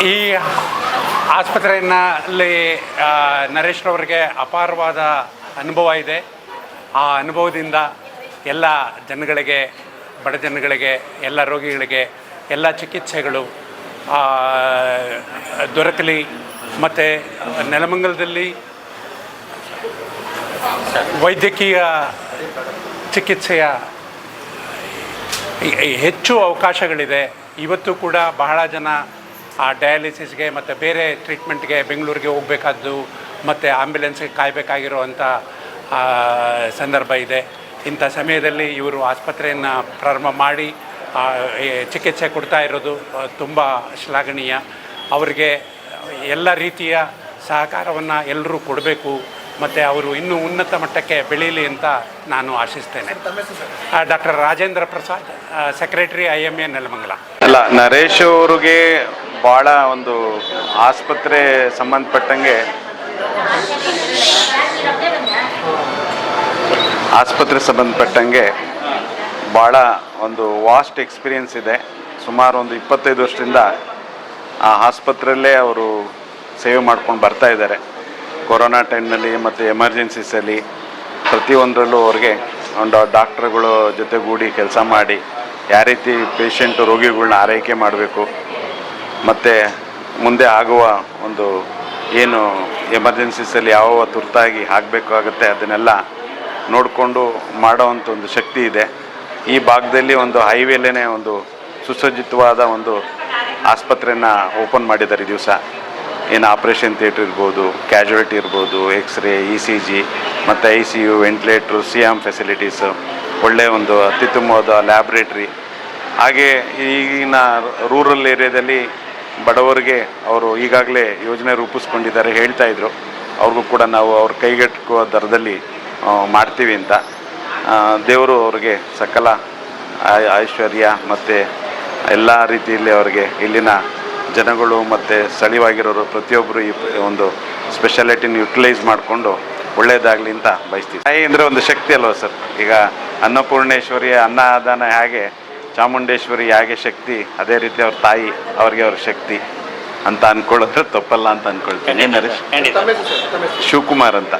ಈ ಆಸ್ಪತ್ರೆಯಲ್ಲಿ ನರೇಶ್ರವರಿಗೆ ಅಪಾರವಾದ ಅನುಭವ ಇದೆ. ಆ ಅನುಭವದಿಂದ ಎಲ್ಲ ಜನಗಳಿಗೆ, ಬಡ ಜನಗಳಿಗೆ, ಎಲ್ಲ ರೋಗಿಗಳಿಗೆ ಎಲ್ಲ ಚಿಕಿತ್ಸೆಗಳು ದೊರಕಲಿ. ಮತ್ತು ನೆಲಮಂಗಲದಲ್ಲಿ ವೈದ್ಯಕೀಯ ಚಿಕಿತ್ಸೆಯ ಹೆಚ್ಚು ಅವಕಾಶಗಳಿದೆ. ಇವತ್ತು ಕೂಡ ಬಹಳ ಜನ ಡಯಾಲಿಸಿಸ್ಗೆ ಮತ್ತು ಬೇರೆ ಟ್ರೀಟ್ಮೆಂಟ್ಗೆ ಬೆಂಗಳೂರಿಗೆ ಹೋಗಬೇಕಾದ್ದು ಮತ್ತು ಆಂಬ್ಯುಲೆನ್ಸ್ಗೆ ಕಾಯಬೇಕಾಗಿರುವಂಥ ಸಂದರ್ಭ ಇದೆ. ಇಂಥ ಸಮಯದಲ್ಲಿ ಇವರು ಆಸ್ಪತ್ರೆಯನ್ನು ಪ್ರಾರಂಭ ಮಾಡಿ ಚಿಕಿತ್ಸೆ ಕೊಡ್ತಾ ಇರೋದು ತುಂಬ ಶ್ಲಾಘನೀಯ. ಅವರಿಗೆ ಎಲ್ಲ ರೀತಿಯ ಸಹಕಾರವನ್ನು ಎಲ್ಲರೂ ಕೊಡಬೇಕು ಮತ್ತು ಅವರು ಇನ್ನೂ ಉನ್ನತ ಮಟ್ಟಕ್ಕೆ ಬೆಳೀಲಿ ಅಂತ ನಾನು ಆಶಿಸ್ತೇನೆ. Doctor Rajendra Prasad, secretary IMA Nelamangala. ಅಲ್ಲ, ನರೇಶ್ ಅವ್ರಿಗೆ ಭಾಳ ಒಂದು ಆಸ್ಪತ್ರೆ ಸಂಬಂಧಪಟ್ಟಂಗೆ ಭಾಳ ಒಂದು ವಾಸ್ಟ್ ಎಕ್ಸ್ಪೀರಿಯನ್ಸ್ ಇದೆ. ಸುಮಾರು ಒಂದು 25 ವರ್ಷದಿಂದ ಆ ಆಸ್ಪತ್ರೆಯಲ್ಲೇ ಅವರು ಸೇವೆ ಮಾಡ್ಕೊಂಡು ಬರ್ತಾ ಇದ್ದಾರೆ. ಕೊರೋನಾ ಟೈಮ್ನಲ್ಲಿ ಮತ್ತು ಎಮರ್ಜೆನ್ಸೀಸಲ್ಲಿ ಪ್ರತಿಯೊಂದರಲ್ಲೂ ಅವ್ರಿಗೆ ಒಂದು ಡಾಕ್ಟ್ರುಗಳ ಜೊತೆಗೂಡಿ ಕೆಲಸ ಮಾಡಿ ಯಾವ ರೀತಿ ಪೇಷಂಟು ರೋಗಿಗಳನ್ನ ಆರೈಕೆ ಮಾಡಬೇಕು ಮತ್ತು ಮುಂದೆ ಆಗುವ ಒಂದು ಏನು ಎಮರ್ಜೆನ್ಸೀಸಲ್ಲಿ ಯಾವ ತುರ್ತಾಗಿ ಆಗಬೇಕಾಗುತ್ತೆ ಅದನ್ನೆಲ್ಲ ನೋಡಿಕೊಂಡು ಮಾಡೋವಂಥ ಒಂದು ಶಕ್ತಿ ಇದೆ. ಈ ಭಾಗದಲ್ಲಿ ಒಂದು ಹೈವೇಲೇ ಒಂದು ಸುಸಜ್ಜಿತವಾದ ಒಂದು ಆಸ್ಪತ್ರೆನ ಓಪನ್ ಮಾಡಿದ್ದಾರೆ ಈ ದಿವಸ. ಏನು ಆಪ್ರೇಷನ್ ಥಿಯೇಟ್ರ್ ಇರ್ಬೋದು, ಕ್ಯಾಜುಯಾಲಿಟಿ ಇರ್ಬೋದು, ಎಕ್ಸ್ರೇ, ECG ಮತ್ತು ICU, ವೆಂಟಿಲೇಟ್ರು, CM ಫೆಸಿಲಿಟೀಸು, ಒಳ್ಳೆಯ ಒಂದು ಅತ್ಯುತ್ತಮವಾದ ಲ್ಯಾಬ್ರೇಟ್ರಿ. ಹಾಗೆ ಈಗಿನ ರೂರಲ್ ಏರಿಯಾದಲ್ಲಿ ಬಡವರಿಗೆ ಅವರು ಈಗಾಗಲೇ ಯೋಜನೆ ರೂಪಿಸ್ಕೊಂಡಿದ್ದಾರೆ, ಹೇಳ್ತಾಯಿದ್ರು. ಅವ್ರಿಗೂ ಕೂಡ ನಾವು ಅವ್ರ ಕೈಗೆಟುಕುವ ದರದಲ್ಲಿ ಮಾಡ್ತೀವಿ ಅಂತ. ದೇವರು ಅವ್ರಿಗೆ ಸಕಲ ಐಶ್ವರ್ಯ ಮತ್ತು ಎಲ್ಲ ರೀತಿಯಲ್ಲಿ ಅವ್ರಿಗೆ ಇಲ್ಲಿನ ಜನಗಳು ಮತ್ತು ಸ್ಥಳೀಯವಾಗಿರೋರು ಪ್ರತಿಯೊಬ್ಬರು ಈ ಒಂದು ಸ್ಪೆಷಾಲಿಟಿನ ಯುಟಿಲೈಸ್ ಮಾಡಿಕೊಂಡು ಒಳ್ಳೆಯದಾಗಲಿ ಅಂತ ಬಯಸ್ತೀವಿ. ತಾಯಿ ಅಂದರೆ ಒಂದು ಶಕ್ತಿ ಅಲ್ವ ಸರ್? ಈಗ ಅನ್ನಪೂರ್ಣೇಶ್ವರಿ ಅನ್ನದಾನ ಹೇಗೆ, ಚಾಮುಂಡೇಶ್ವರಿ ಹೇಗೆ ಶಕ್ತಿ, ಅದೇ ರೀತಿ ಅವ್ರ ತಾಯಿ ಅವ್ರಿಗೆ ಅವ್ರ ಶಕ್ತಿ ಅಂತ ಅಂದ್ಕೊಳ್ಳೋದ್ರೆ ತಪ್ಪಲ್ಲ ಅಂತ ಅಂದ್ಕೊಳ್ತೀನಿ. ನರೇಶ್ ಶಿವಕುಮಾರ್ ಅಂತ.